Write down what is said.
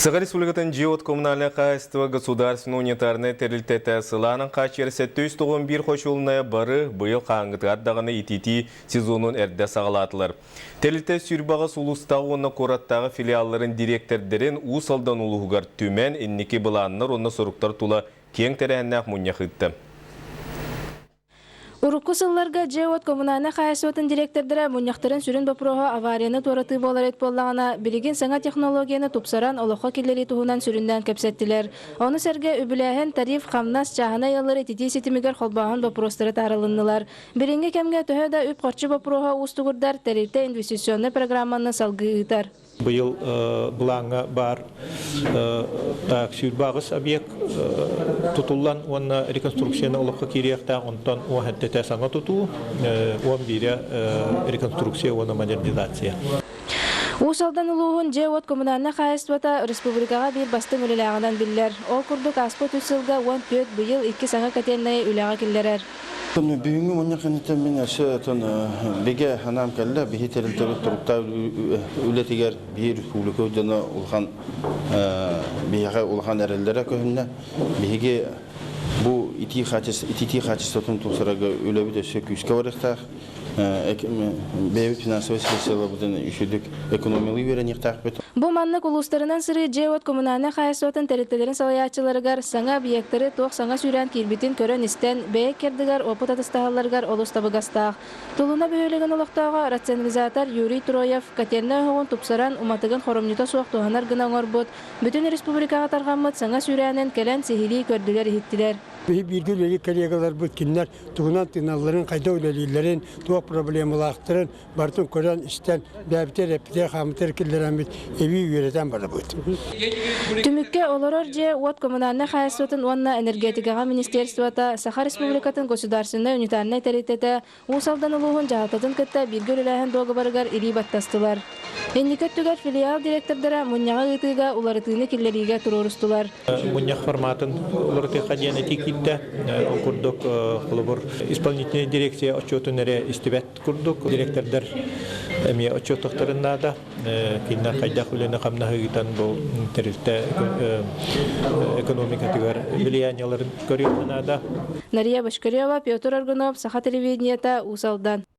Сыгар Республикатын Джиот коммунальное хозяйство государственного унитарное терилтете сыланын качер 791 хошулная бары быйыл қаңғытығар дағаны итити сезонун әрді сағалатылар. Терилте сүрбаға сулустағы онна кораттағы филиалларын директордерін усалдан улуғығар түмен иннеки бұланыныр онна соруқтар тула кең тәрәннәқ мұньяқытты. Урукку сылларга Джиот коммунальный хозяйствотын директордары мұньяқтарын сүрін бапыруға аварияны тораты боларет боллағына билигин саңа технологияны тупсаран олоққа келері туғынан сүрінден көпсеттілер. Оны сәрге үбіләхен тариф қамнас чағына яллары тити сетімігер қолбағын бапыростары тарылыннылар. Бірінге кәмге төһөді үп қорчы бапыруға устуғырдар тарифте инвестиционный программаны салғығытар. Быйыл бұлаңа бар сүрбағыз объект тұтылан, оны реконструкцияны олыққа керекті, онтан оғаттеті саңа тұту, он бире реконструкция, оны модернизация. Усалдан улуғын Джиот коммунальный хозяйствота республикаға бір бастың үліләғынан білдер. Ол күрдік аспот үсілға 14 бұйыл 2 саңа кәтеннайы үләға келдерер. Бүгінгі мұнияқынеттен мен әші беге анам кәлі бейі тәрілтері тұрықта үлетігер бейі республика өдені бейіға ұлған әрелдері көхінне бейге бұл ити қачыстатын тұқсыраға өлі біде сөк үске барықтақ бейбіт финансовый средстволар бұдың үшілік экономиялы веренектақ бет. Бұл маннық ұлыстарынан сыры Джиот коммунальный хозяйствотын тәріттелерін салаячыларығар саңа объекттері тоқ саңа сүйрен кирбитін көрін істен бәйек кердігар опыт атыстағаларығар олыстабығастақ. Тұлына бөйлеген олықтауға рационализатор Юрий Троев катерні оғын тұпсаран уматығын хоромнюта суақ туғанар гына оңырбұд. Бүтін республикаға тарғамыд саңа сүйренін кәлен сихили көрділер ехеттілер. Birgül eli kollegalar bu günler tuğunan tınalların kayda ölelilerin tuğ problemalakların bartın koran işten bebter repter hamter killeramit evi yüreten bana bu. Tümükke oloror Джиот коммунальный хозяйствотын онна энергетикаға министерствота Саха Республикатын государственный унитарный теритете усалдан улуғын жағататын кітті біргül үләхін доғы барығар ири баттастылар. Энникет түгер филиал директордары мұньяға ғытыға уларытыны киллериге тұрорыстылар. Мұньяқ форматын уларыты қадияны текетті күрдік құлыбыр исполнительный дирекция отчетынары истебет күрдік. Директордар әме отчеттықтарында да кейінна қайдақ үлені қамна ғытан бұл терилте экономика түгер влиянияларын көріғана да. Нария Башкарева, Петр Аргунов, Саха телевидениета, Усалдан.